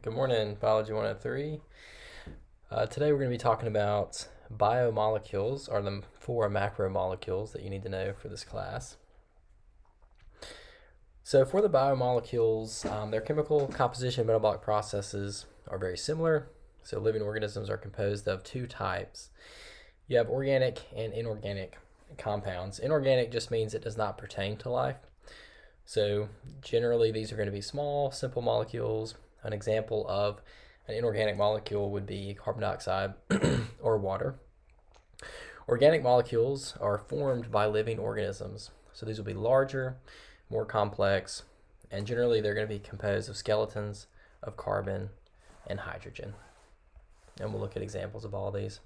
Good morning, Biology 103. Today we're going to be talking about biomolecules, or the four macromolecules that you need to know for this class. So for the biomolecules, their chemical composition and metabolic processes are very similar. So living organisms are composed of two types. You have organic and inorganic compounds. Inorganic just means it does not pertain to life. So generally these are going to be small, simple molecules. An example of an inorganic molecule would be carbon dioxide or water. Organic molecules are formed by living organisms. So these will be larger, more complex, and generally they're going to be composed of skeletons of carbon and hydrogen. And we'll look at examples of all these.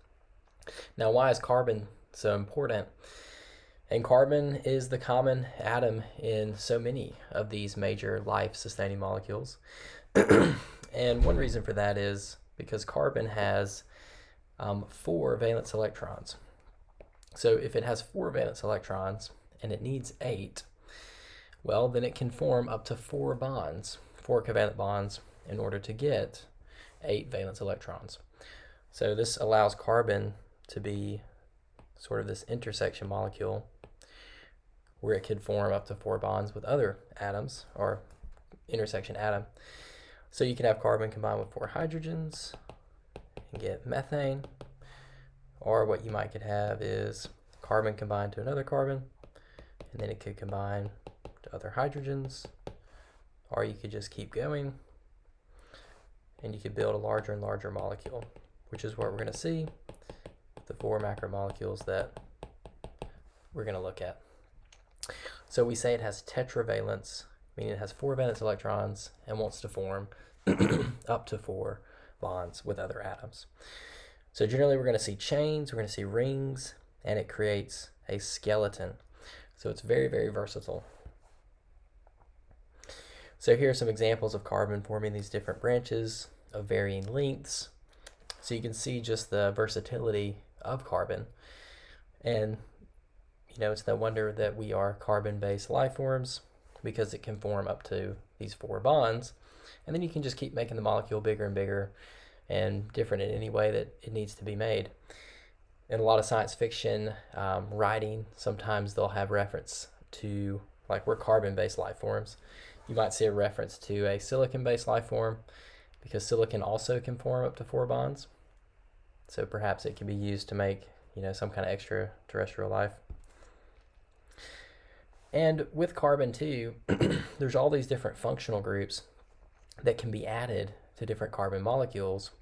Now, why is carbon so important? And carbon is the common atom in so many of these major life-sustaining molecules. And one reason for that is because carbon has 4 valence electrons. So if it has 4 valence electrons and it needs 8, well, then it can form up to 4 bonds, 4 covalent bonds, in order to get 8 valence electrons. So this allows carbon to be sort of this intersection molecule where it could form up to 4 bonds with other atoms, or intersection atom. So you can have carbon combined with 4 hydrogens and get methane, or what you might could have is carbon combined to another carbon, and then it could combine to other hydrogens, or you could just keep going and you could build a larger and larger molecule, which is what we're going to see with the 4 macromolecules that we're going to look at. So we say it has tetravalence, meaning it has 4 valence electrons and wants to form up to 4 bonds with other atoms. So generally we're going to see chains, we're going to see rings, and it creates a skeleton. So it's very, very versatile. So here are some examples of carbon forming these different branches of varying lengths. So you can see just the versatility of carbon. And it's no wonder that we are carbon-based life forms, because it can form up to these 4 bonds. And then you can just keep making the molecule bigger and bigger and different in any way that it needs to be made. In a lot of science fiction writing, sometimes they'll have reference to, like, we're carbon-based life forms. You might see a reference to a silicon-based life form, because silicon also can form up to 4 bonds. So perhaps it can be used to make, some kind of extraterrestrial life. And with carbon too, there's all these different functional groups that can be added to different carbon molecules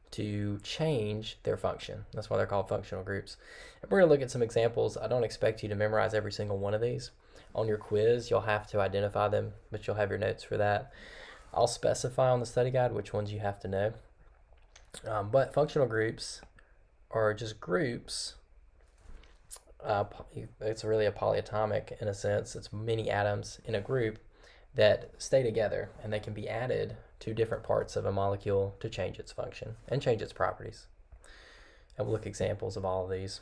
to change their function. That's why they're called functional groups. And we're going to look at some examples. I don't expect you to memorize every single one of these. On your quiz, you'll have to identify them, but you'll have your notes for that. I'll specify on the study guide which ones you have to know. But functional groups are just groups. It's really a polyatomic in a sense. It's many atoms in a group that stay together, and they can be added to different parts of a molecule to change its function and change its properties. And we'll look at examples of all of these.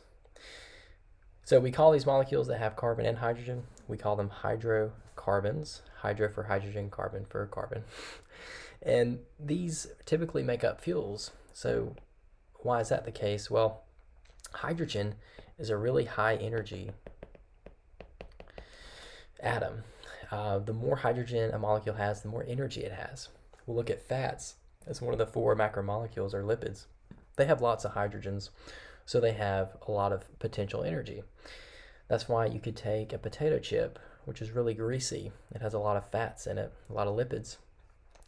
So we call these molecules that have carbon and hydrogen, we call them hydrocarbons. Hydro for hydrogen, carbon for carbon. And these typically make up fuels. So why is that the case? Well, hydrogen is a really high energy atom. The more hydrogen a molecule has, the more energy it has. We'll look at fats as one of the 4 macromolecules, or lipids. They have lots of hydrogens, so they have a lot of potential energy. That's why you could take a potato chip, which is really greasy. It has a lot of fats in it, a lot of lipids,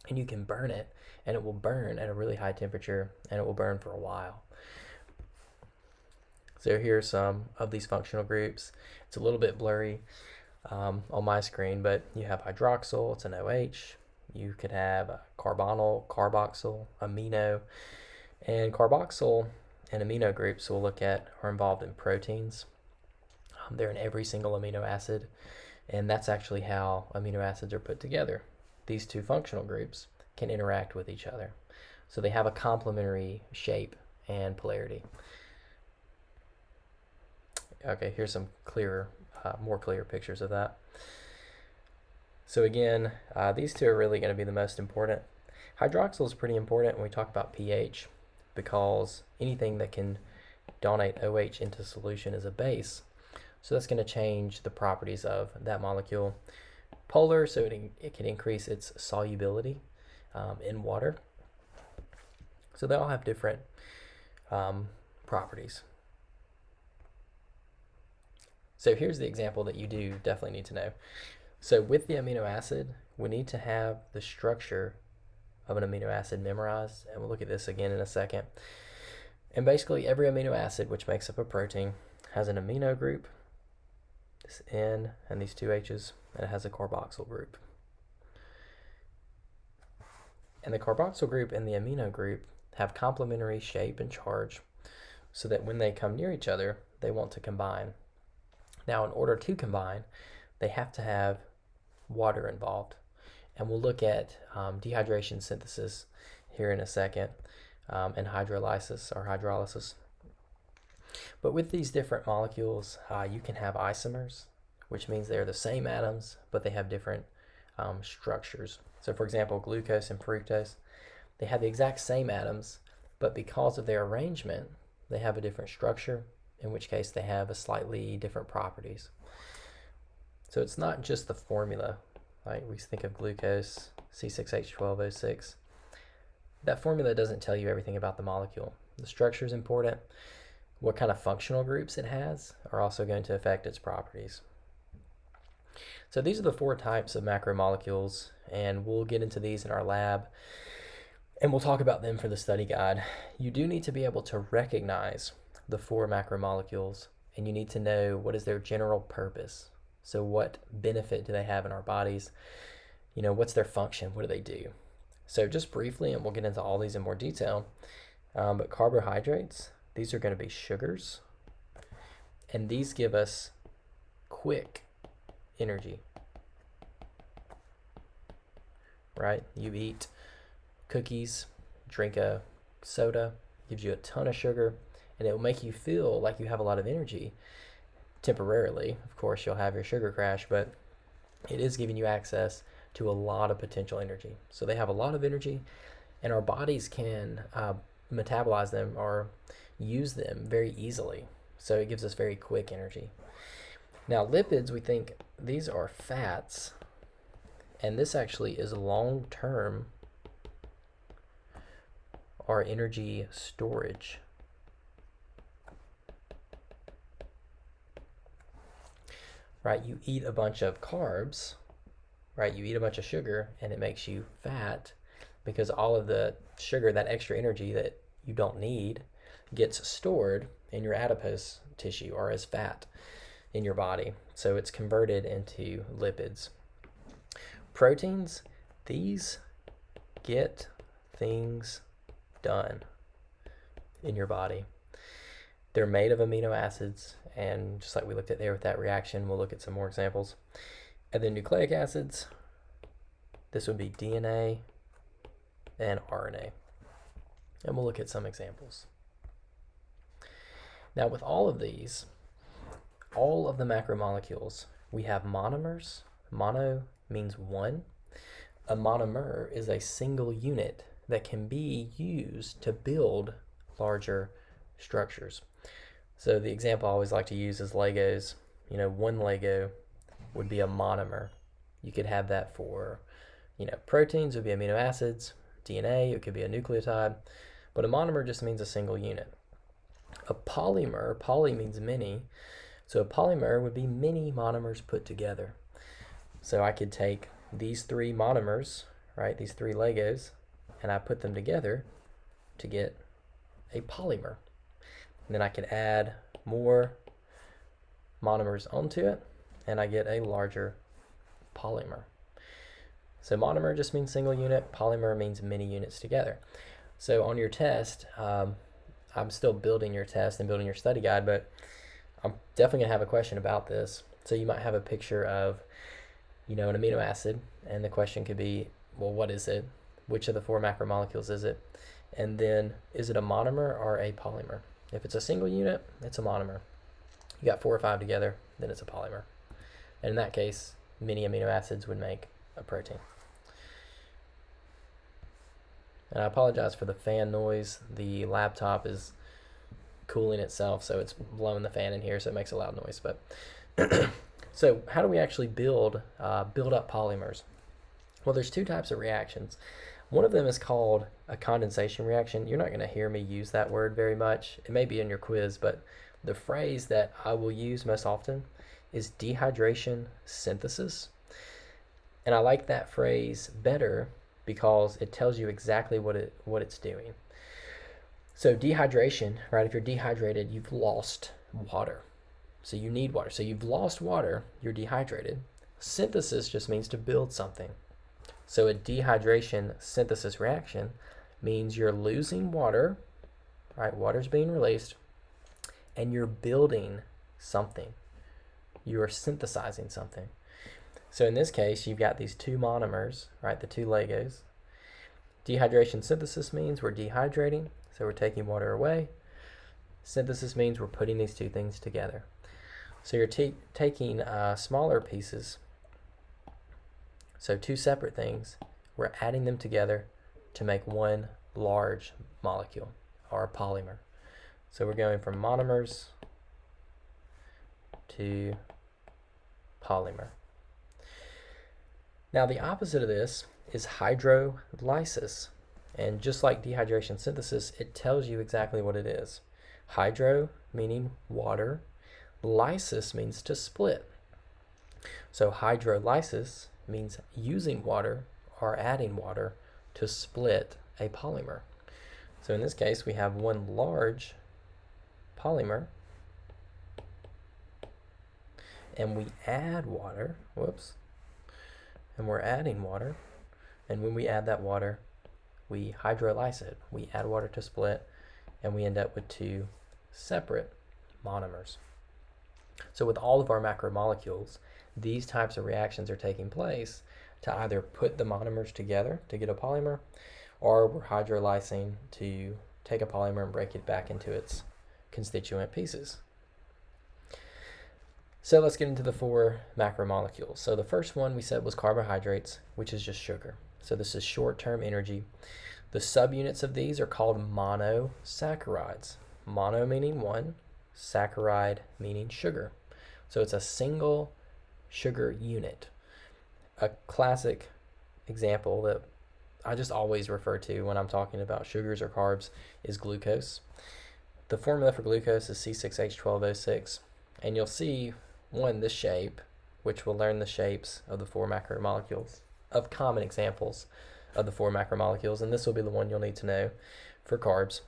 and you can burn it, and it will burn at a really high temperature, and it will burn for a while. So here are some of these functional groups. It's a little bit blurry on my screen, but you have hydroxyl, it's an OH. You could have carbonyl, carboxyl, amino. And carboxyl and amino groups we'll look at are involved in proteins. They're in every single amino acid, and that's actually how amino acids are put together. These 2 functional groups can interact with each other. So they have a complementary shape and polarity. Okay, here's some more clear pictures of that. So again, these 2 are really going to be the most important. Hydroxyl is pretty important when we talk about pH because anything that can donate OH into solution is a base. So that's going to change the properties of that molecule. Polar, so it can increase its solubility in water. So they all have different properties. So here's the example that you do definitely need to know. So with the amino acid, we need to have the structure of an amino acid memorized, and we'll look at this again in a second. And basically every amino acid which makes up a protein has an amino group, this N and these two H's, and it has a carboxyl group. And the carboxyl group and the amino group have complementary shape and charge so that when they come near each other, they want to combine. Now, in order to combine, they have to have water involved. And we'll look at dehydration synthesis here in a second and hydrolysis or hydrolysis. But with these different molecules, you can have isomers, which means they're the same atoms, but they have different structures. So for example, glucose and fructose, they have the exact same atoms, but because of their arrangement, they have a different structure, in which case they have a slightly different properties. So it's not just the formula. Like we think of glucose, C6H12O6. That formula doesn't tell you everything about the molecule. The structure is important. What kind of functional groups it has are also going to affect its properties. So these are the 4 types of macromolecules, and we'll get into these in our lab, and we'll talk about them for the study guide. You do need to be able to recognize the 4 macromolecules, and you need to know what is their general purpose. So what benefit do they have in our bodies? You know, what's their function? What do they do? So just briefly, and we'll get into all these in more detail, but carbohydrates, these are going to be sugars, and these give us quick energy, right? You eat cookies, drink a soda, gives you a ton of sugar, and it will make you feel like you have a lot of energy temporarily. Of course, you'll have your sugar crash, but it is giving you access to a lot of potential energy. So they have a lot of energy, and our bodies can metabolize them or use them very easily. So it gives us very quick energy. Now, lipids, we think these are fats, and this actually is long-term or energy storage. Right, you eat a bunch of carbs, right? You eat a bunch of sugar, and it makes you fat because all of the sugar, that extra energy that you don't need, gets stored in your adipose tissue or as fat in your body. So it's converted into lipids. Proteins, these get things done in your body. They're made of amino acids, and just like we looked at there with that reaction, we'll look at some more examples. And then nucleic acids, this would be DNA and RNA. And we'll look at some examples. Now with all of these, all of the macromolecules, we have monomers. Mono means one. A monomer is a single unit that can be used to build larger structures. So the example I always like to use is Legos. You know, one Lego would be a monomer. You could have that for, you know, proteins would be amino acids, DNA, it could be a nucleotide, but a monomer just means a single unit. A polymer, poly means many, so a polymer would be many monomers put together. So I could take these 3 monomers, right, these 3 Legos, and I put them together to get a polymer. And then I could add more monomers onto it, and I get a larger polymer. So monomer just means single unit, polymer means many units together. So on your test, I'm still building your test and building your study guide, but I'm definitely gonna have a question about this. So you might have a picture of, you know, an amino acid, and the question could be, well, what is it? Which of the 4 macromolecules is it? And then, is it a monomer or a polymer? If it's a single unit, it's a monomer. You got 4 or 5 together, then it's a polymer. And in that case, many amino acids would make a protein. And I apologize for the fan noise. The laptop is cooling itself, so it's blowing the fan in here, so it makes a loud noise. But so how do we actually build up polymers? Well, there's two types of reactions. One of them is called a condensation reaction. You're not going to hear me use that word very much. It may be in your quiz, but the phrase that I will use most often is dehydration synthesis. And I like that phrase better because it tells you exactly what it's doing. So dehydration, right? If you're dehydrated, you've lost water. So you need water. So you've lost water, you're dehydrated. Synthesis just means to build something. So a dehydration synthesis reaction means you're losing water, right? Water's being released, and you're building something. You are synthesizing something. So in this case, you've got these two monomers, right? The two Legos. Dehydration synthesis means we're dehydrating, so we're taking water away. Synthesis means we're putting these two things together. So you're taking smaller pieces, so two separate things, we're adding them together to make one large molecule, or a polymer. So we're going from monomers to polymer. Now the opposite of this is hydrolysis. And just like dehydration synthesis, it tells you exactly what it is. Hydro meaning water, lysis means to split. So hydrolysis means using water or adding water to split a polymer. So in this case, we have one large polymer, and we add water, and we're adding water, and when we add that water, we hydrolyze it. We add water to split, and we end up with two separate monomers. So with all of our macromolecules, these types of reactions are taking place to either put the monomers together to get a polymer, or we're hydrolyzing to take a polymer and break it back into its constituent pieces. So let's get into the four macromolecules. So the first one we said was carbohydrates, which is just sugar. So this is short-term energy. The subunits of these are called monosaccharides. Mono meaning one, saccharide meaning sugar. So it's a single sugar unit. A classic example that I just always refer to when I'm talking about sugars or carbs is glucose. The formula for glucose is C6H12O6, and you'll see this shape, which we'll learn the shapes of the four macromolecules, of common examples of the four macromolecules, and this will be the one you'll need to know for carbs,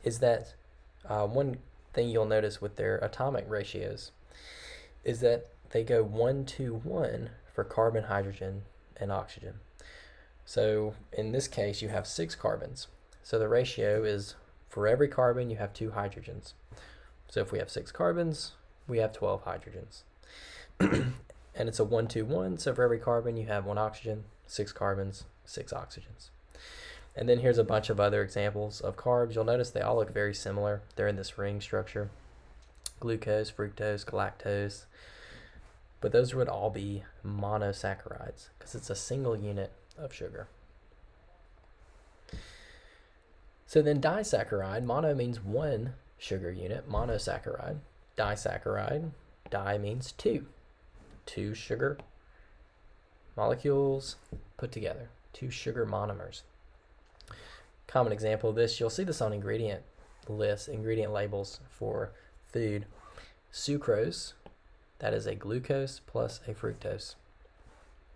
is that one thing you'll notice with their atomic ratios is that they go 1-to-1 for carbon, hydrogen, and oxygen. So in this case, you have 6 carbons. So the ratio is for every carbon, you have 2 hydrogens. So if we have 6 carbons, we have 12 hydrogens. And it's a 1-to-1, so for every carbon, you have 1 oxygen, 6 carbons, 6 oxygens. And then here's a bunch of other examples of carbs. You'll notice they all look very similar. They're in this ring structure. Glucose, fructose, galactose. But those would all be monosaccharides because it's a single unit of sugar. So then disaccharide, mono means one sugar unit, monosaccharide. Disaccharide, di means two. Two sugar molecules put together, 2 sugar monomers. Common example of this, you'll see this on ingredient lists, ingredient labels for food. Sucrose, that is a glucose plus a fructose.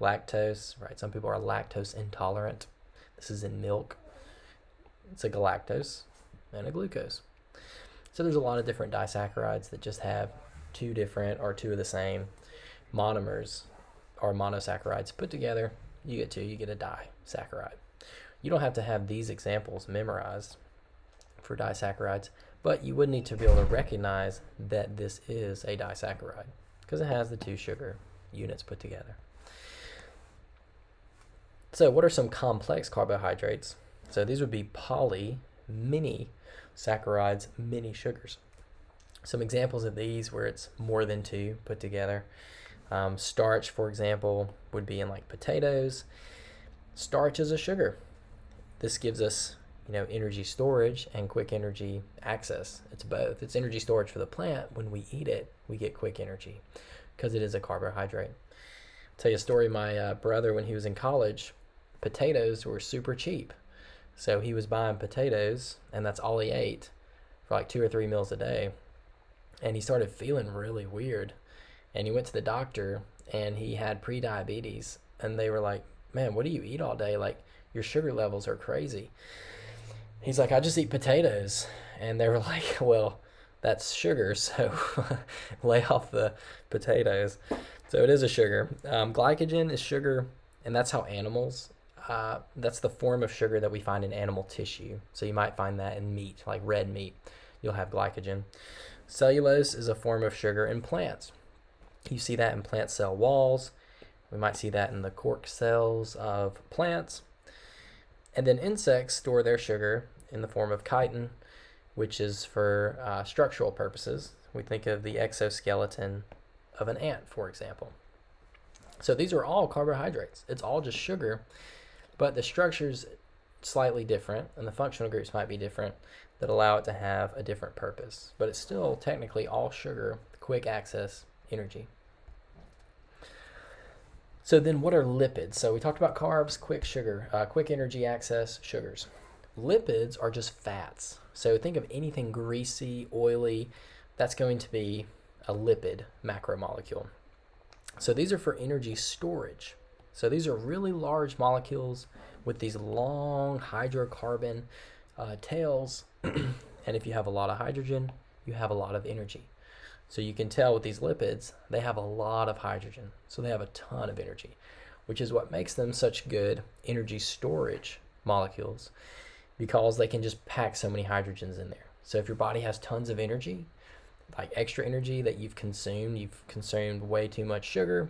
Lactose, right? Some people are lactose intolerant. This is in milk. It's a galactose and a glucose. So there's a lot of different disaccharides that just have 2 different or 2 of the same monomers or monosaccharides put together. You get 2, you get a disaccharide. You don't have to have these examples memorized for disaccharides, but you would need to be able to recognize that this is a disaccharide because it has the 2 sugar units put together. So what are some complex carbohydrates? So these would be mini saccharides, mini sugars. Some examples of these where it's more than 2 put together. Starch, for example, would be in like potatoes. Starch is a sugar. This gives us, energy storage and quick energy access. It's both. It's energy storage for the plant. When we eat it, we get quick energy because it is a carbohydrate. I'll tell you a story. My brother, when he was in college, potatoes were super cheap. So he was buying potatoes, and that's all he ate for like 2 or 3 meals a day. And he started feeling really weird. And he went to the doctor, and he had pre-diabetes. And they were like, man, what do you eat all day? Like, your sugar levels are crazy. He's like, I just eat potatoes. And they were like, well, that's sugar, so lay off the potatoes. So it is a sugar. Glycogen is sugar, and that's how animals, that's the form of sugar that we find in animal tissue. So you might find that in meat, like red meat. You'll have glycogen. Cellulose is a form of sugar in plants. You see that in plant cell walls. We might see that in the cork cells of plants. And then insects store their sugar in the form of chitin, which is for structural purposes. We think of the exoskeleton of an ant, for example. So these are all carbohydrates. It's all just sugar, but the structure's slightly different, and the functional groups might be different that allow it to have a different purpose. But it's still technically all sugar, quick access energy. So then what are lipids? So we talked about carbs, quick sugar, quick energy access, sugars. Lipids are just fats. So think of anything greasy, oily, that's going to be a lipid macromolecule. So these are for energy storage. So these are really large molecules with these long hydrocarbon tails. And if you have a lot of hydrogen, you have a lot of energy. So you can tell with these lipids, they have a lot of hydrogen. So they have a ton of energy, which is what makes them such good energy storage molecules, because they can just pack so many hydrogens in there. So if your body has tons of energy, like extra energy that you've consumed way too much sugar,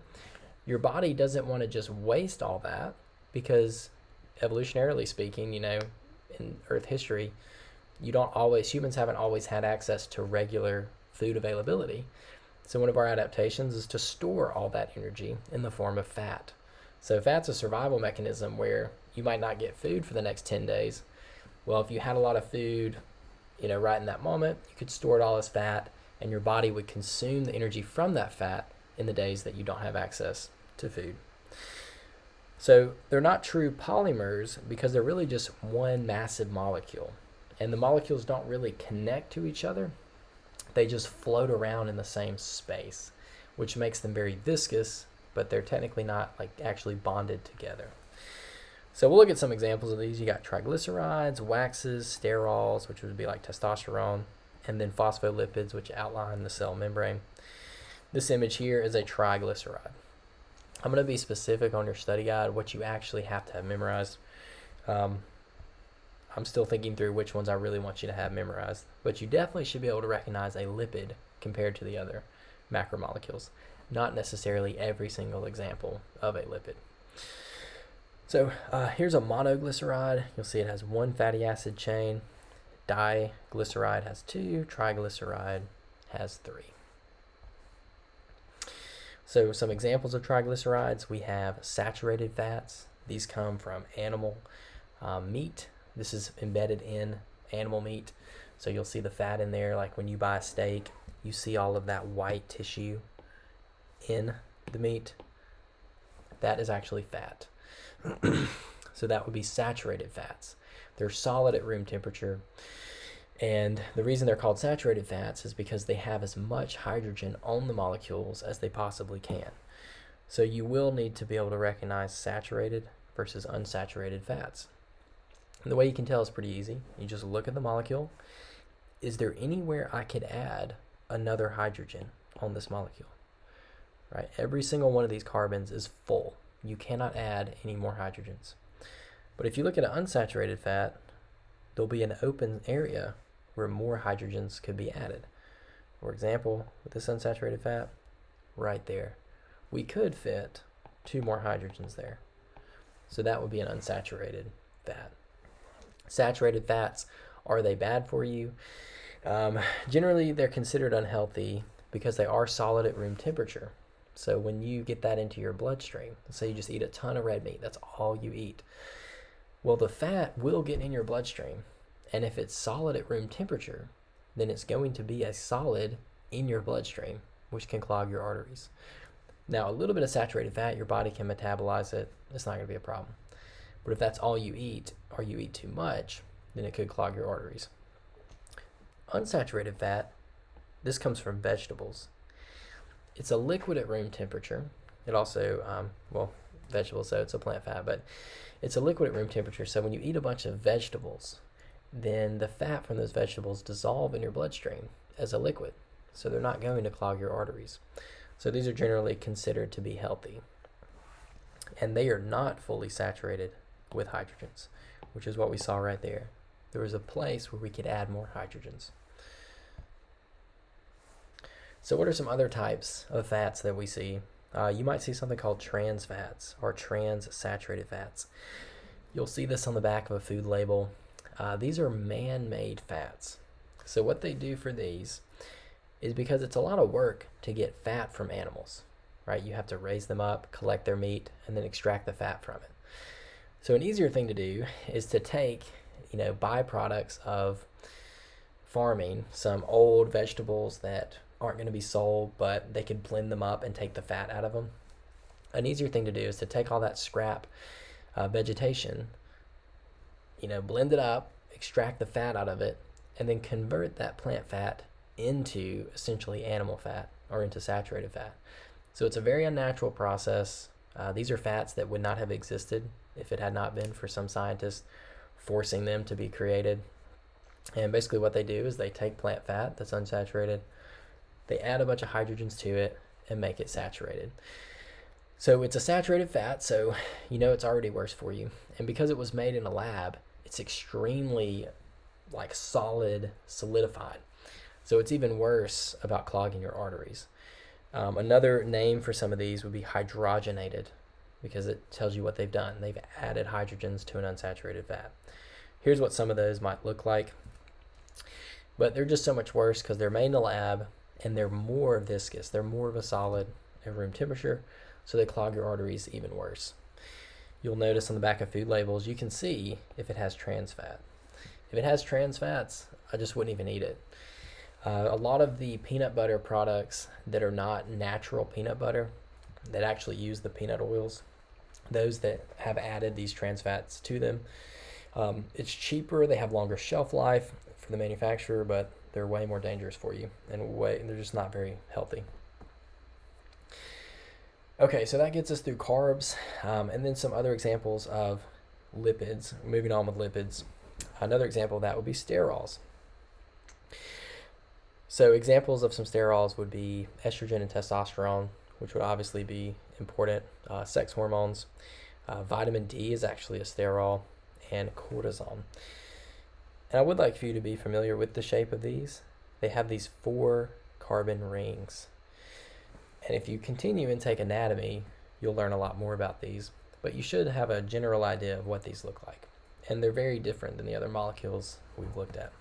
your body doesn't want to just waste all that, because evolutionarily speaking, in Earth history, humans haven't always had access to regular food availability. So one of our adaptations is to store all that energy in the form of fat. So fat's a survival mechanism where you might not get food for the next 10 days. Well, if you had a lot of food, right in that moment, you could store it all as fat, and your body would consume the energy from that fat in the days that you don't have access to food. So they're not true polymers because they're really just one massive molecule. And the molecules don't really connect to each other. They just float around in the same space, which makes them very viscous, but they're technically not actually bonded together. So we'll look at some examples of these. You got triglycerides, waxes, sterols, which would be like testosterone, and then phospholipids, which outline the cell membrane. This image here is a triglyceride. I'm going to be specific on your study guide, what you actually have to have memorized. I'm still thinking through which ones I really want you to have memorized, but you definitely should be able to recognize a lipid compared to the other macromolecules, not necessarily every single example of a lipid. So here's a monoglyceride. You'll see it has one fatty acid chain. Diglyceride has 2. Triglyceride has 3. So some examples of triglycerides, we have saturated fats. These come from animal meat. This is embedded in animal meat. So you'll see the fat in there, like when you buy a steak, you see all of that white tissue in the meat. That is actually fat. So that would be saturated fats. They're solid at room temperature. And the reason they're called saturated fats is because they have as much hydrogen on the molecules as they possibly can. So you will need to be able to recognize saturated versus unsaturated fats. And the way you can tell is pretty easy. You just look at the molecule. Is there anywhere I could add another hydrogen on this molecule? Right? Every single one of these carbons is full. You cannot add any more hydrogens. But if you look at an unsaturated fat, there'll be an open area where more hydrogens could be added. For example, with this unsaturated fat, right there, we could fit 2 more hydrogens there. So that would be an unsaturated fat. Saturated fats, are they bad for you? Generally, they're considered unhealthy because they are solid at room temperature. So when you get that into your bloodstream, let's say you just eat a ton of red meat, that's all you eat. Well, the fat will get in your bloodstream, and if it's solid at room temperature, then it's going to be a solid in your bloodstream, which can clog your arteries. Now, a little bit of saturated fat, your body can metabolize it. It's not going to be a problem. But if that's all you eat, or you eat too much, then it could clog your arteries. Unsaturated fat, this comes from vegetables. It's a liquid at room temperature. It also, vegetables, so it's a plant fat, but it's a liquid at room temperature. So when you eat a bunch of vegetables, then the fat from those vegetables dissolve in your bloodstream as a liquid. So they're not going to clog your arteries. So these are generally considered to be healthy. And they are not fully saturated with hydrogens, which is what we saw right there. There was a place where we could add more hydrogens. So what are some other types of fats that we see? You might see something called trans fats or trans-saturated fats. You'll see this on the back of a food label. These are man-made fats. So what they do for these is because it's a lot of work to get fat from animals, right? You have to raise them up, collect their meat, and then extract the fat from it. So an easier thing to do is to take, byproducts of farming, some old vegetables that aren't going to be sold, but they could blend them up and take the fat out of them. An easier thing to do is to take all that scrap vegetation, blend it up, extract the fat out of it, and then convert that plant fat into essentially animal fat or into saturated fat. So it's a very unnatural process. These are fats that would not have existed if it had not been for some scientists forcing them to be created. And basically what they do is they take plant fat that's unsaturated, they add a bunch of hydrogens to it and make it saturated. So it's a saturated fat, so it's already worse for you. And because it was made in a lab, it's extremely solid, solidified. So it's even worse about clogging your arteries. Another name for some of these would be hydrogenated, because it tells you what they've done. They've added hydrogens to an unsaturated fat. Here's what some of those might look like. But they're just so much worse because they're made in a lab and they're more viscous. They're more of a solid at room temperature, so they clog your arteries even worse. You'll notice on the back of food labels, you can see if it has trans fat. If it has trans fats, I just wouldn't even eat it. A lot of the peanut butter products that are not natural peanut butter, that actually use the peanut oils, those that have added these trans fats to them, it's cheaper, they have longer shelf life for the manufacturer, but they're way more dangerous for you, and they're just not very healthy. Okay, so that gets us through carbs, and then some other examples of lipids. Moving on with lipids. Another example of that would be sterols. So examples of some sterols would be estrogen and testosterone, which would obviously be important. Sex hormones. Vitamin D is actually a sterol, and cortisone. And I would like for you to be familiar with the shape of these. They have these 4 carbon rings. And if you continue and take anatomy, you'll learn a lot more about these. But you should have a general idea of what these look like. And they're very different than the other molecules we've looked at.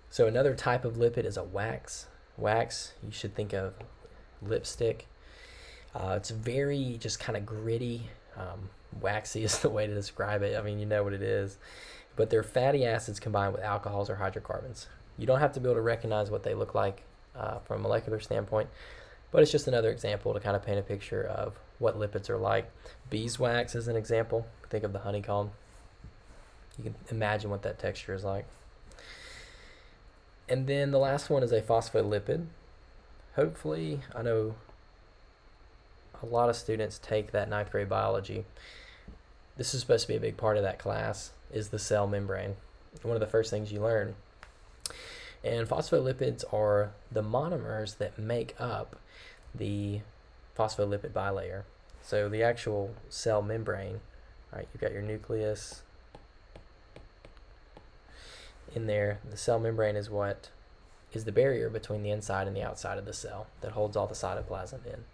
So another type of lipid is a wax. Wax, you should think of lipstick. It's very just kind of gritty. Waxy is the way to describe it. I mean, you know what it is. But they're fatty acids combined with alcohols or hydrocarbons. You don't have to be able to recognize what they look like from a molecular standpoint, but it's just another example to kind of paint a picture of what lipids are like. Beeswax is an example. Think of the honeycomb. You can imagine what that texture is like. And then the last one is a phospholipid. Hopefully, I know a lot of students take that 9th grade biology. This is supposed to be a big part of that class, is the cell membrane. One of the first things you learn. And phospholipids are the monomers that make up the phospholipid bilayer. So the actual cell membrane, right, you've got your nucleus in there. The cell membrane is what is the barrier between the inside and the outside of the cell that holds all the cytoplasm in.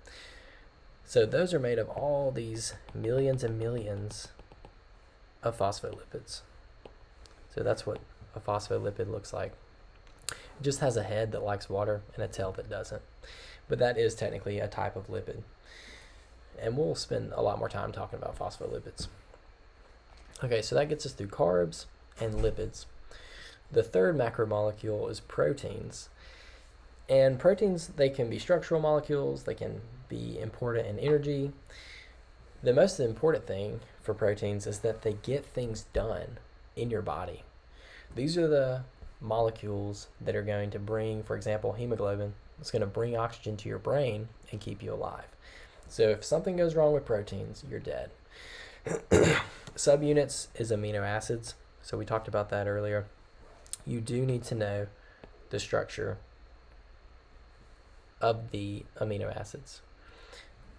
So those are made of all these millions and millions of phospholipids. So that's what a phospholipid looks like. It just has a head that likes water and a tail that doesn't. But that is technically a type of lipid. And we'll spend a lot more time talking about phospholipids. Okay, so that gets us through carbs and lipids. The third macromolecule is proteins. And proteins, they can be structural molecules, they can be important in energy. The most important thing for proteins is that they get things done in your body. These are the molecules that are going to bring, for example, hemoglobin. It's going to bring oxygen to your brain and keep you alive. So if something goes wrong with proteins, you're dead. Subunits is amino acids. So we talked about that earlier. You do need to know the structure of the amino acids.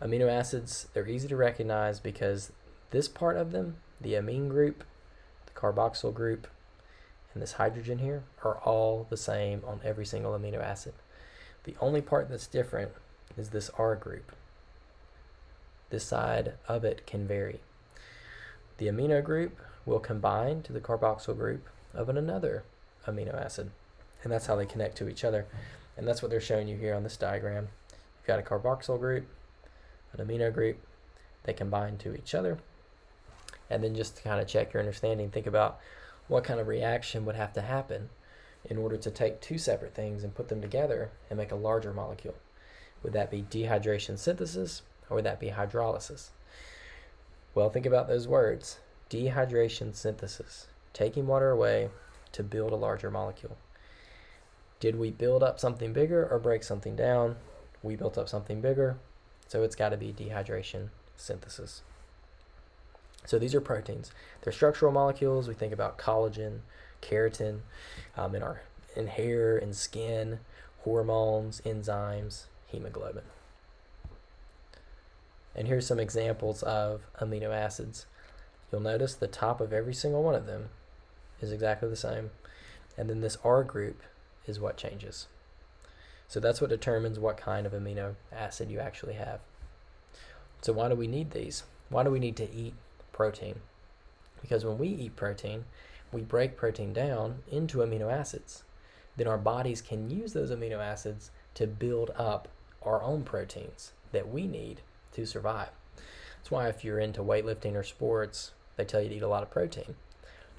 Amino acids, they're easy to recognize because this part of them, the amine group, the carboxyl group, and this hydrogen here, are all the same on every single amino acid. The only part that's different is this R group. This side of it can vary. The amino group will combine to the carboxyl group of another amino acid, and that's how they connect to each other. And that's what they're showing you here on this diagram. You've got a carboxyl group, an amino group, they combine to each other. And then just to kind of check your understanding, think about what kind of reaction would have to happen in order to take two separate things and put them together and make a larger molecule. Would that be dehydration synthesis, or would that be hydrolysis? Well, think about those words. Dehydration synthesis, taking water away to build a larger molecule. Did we build up something bigger or break something down? We built up something bigger, so it's got to be dehydration synthesis. So these are proteins. They're structural molecules. We think about collagen, keratin, in hair and skin, hormones, enzymes, hemoglobin. And here's some examples of amino acids. You'll notice the top of every single one of them is exactly the same. And then this R group is what changes. So that's what determines what kind of amino acid you actually have. So why do we need these? Why do we need to eat protein? Because when we eat protein, we break protein down into amino acids. Then our bodies can use those amino acids to build up our own proteins that we need to survive. That's why if you're into weightlifting or sports, they tell you to eat a lot of protein,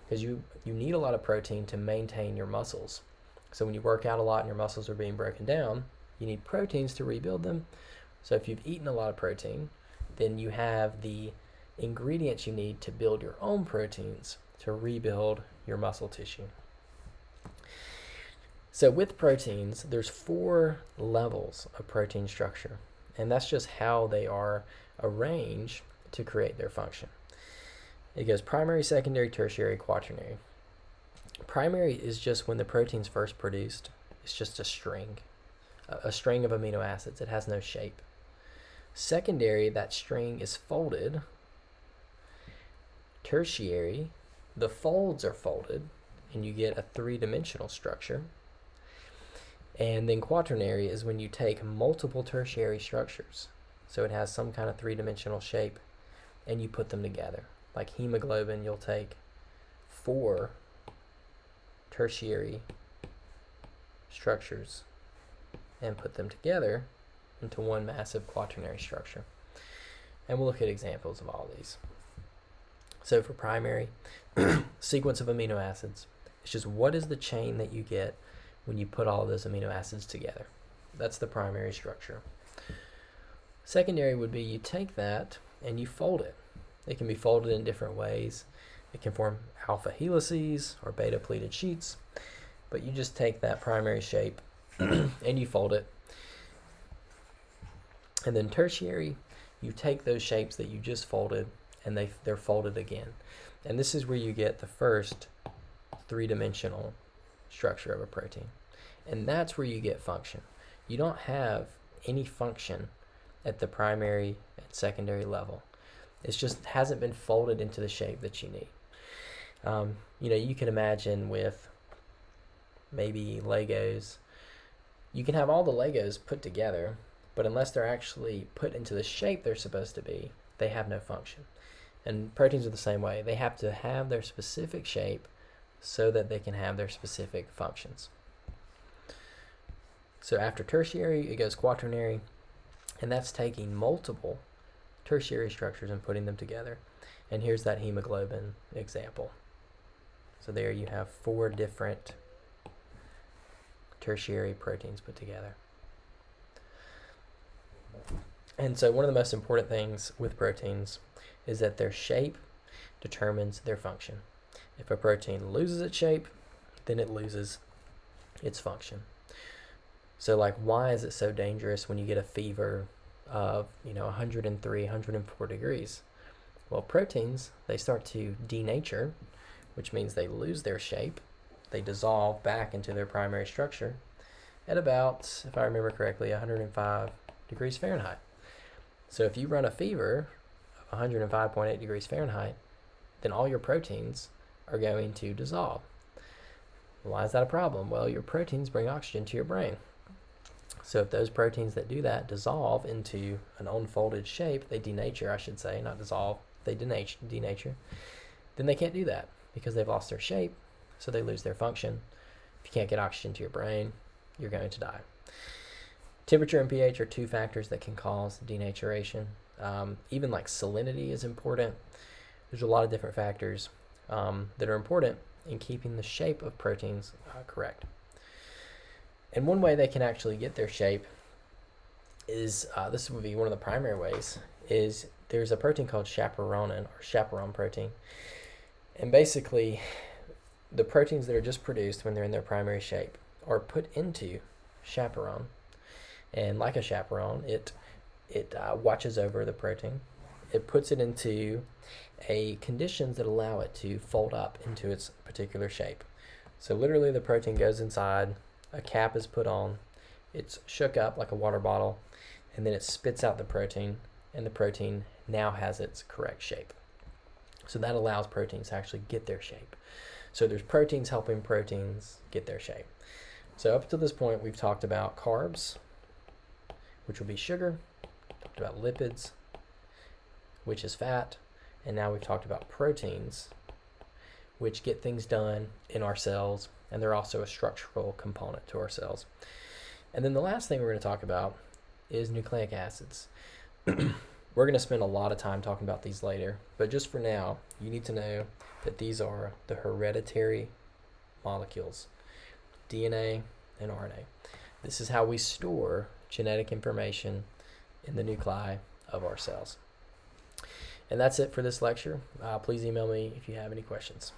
because you need a lot of protein to maintain your muscles. So when you work out a lot and your muscles are being broken down, you need proteins to rebuild them. So if you've eaten a lot of protein, then you have the ingredients you need to build your own proteins to rebuild your muscle tissue. So with proteins, there's 4 levels of protein structure, and that's just how they are arranged to create their function. It goes primary, secondary, tertiary, quaternary. Primary is just when the protein's first produced. It's just a string of amino acids. It has no shape. Secondary, that string is folded. Tertiary, the folds are folded, and you get a 3-dimensional structure. And then quaternary is when you take multiple tertiary structures, so it has some kind of 3-dimensional shape, and you put them together. Like hemoglobin, you'll take 4 tertiary structures and put them together into one massive quaternary structure. And we'll look at examples of all these. So for primary, sequence of amino acids. It's just what is the chain that you get when you put all those amino acids together. That's the primary structure. Secondary would be you take that and you fold it. It can be folded in different ways. It can form alpha helices or beta pleated sheets, but you just take that primary shape and you fold it. And then tertiary, you take those shapes that you just folded and they're folded again. And this is where you get the first 3-dimensional structure of a protein. And that's where you get function. You don't have any function at the primary and secondary level. It just hasn't been folded into the shape that you need. You can imagine with maybe Legos, you can have all the Legos put together, but unless they're actually put into the shape they're supposed to be, they have no function. And proteins are the same way. They have to have their specific shape so that they can have their specific functions. So after tertiary, it goes quaternary, and that's taking multiple tertiary structures and putting them together. And here's that hemoglobin example. So there you have 4 different tertiary proteins put together. And so one of the most important things with proteins is that their shape determines their function. If a protein loses its shape, then it loses its function. So like, why is it so dangerous when you get a fever of 103, 104 degrees? Well, proteins, they start to denature, which means they lose their shape. They dissolve back into their primary structure at about, if I remember correctly, 105 degrees Fahrenheit. So if you run a fever of 105.8 degrees Fahrenheit, then all your proteins are going to dissolve. Why is that a problem? Well, your proteins bring oxygen to your brain. So if those proteins that do that dissolve into an unfolded shape, they denature, I should say, not dissolve, they denature, then they can't do that because they've lost their shape, so they lose their function. If you can't get oxygen to your brain, you're going to die. Temperature and pH are 2 factors that can cause denaturation. Even like salinity is important. There's a lot of different factors that are important in keeping the shape of proteins correct. And one way they can actually get their shape is, this would be one of the primary ways, is there's a protein called chaperonin, or chaperone protein. And basically, the proteins that are just produced when they're in their primary shape are put into chaperone. And like a chaperone, it watches over the protein. It puts it into conditions that allow it to fold up into its particular shape. So literally the protein goes inside, a cap is put on, it's shook up like a water bottle, and then it spits out the protein, and the protein now has its correct shape. So that allows proteins to actually get their shape. So there's proteins helping proteins get their shape. So up to this point, we've talked about carbs, which will be sugar, talked about lipids, which is fat, and now we've talked about proteins, which get things done in our cells, and they're also a structural component to our cells. And then the last thing we're going to talk about is nucleic acids. We're going to spend a lot of time talking about these later, but just for now, you need to know that these are the hereditary molecules, DNA and RNA. This is how we store genetic information in the nuclei of our cells. And that's it for this lecture. Please email me if you have any questions.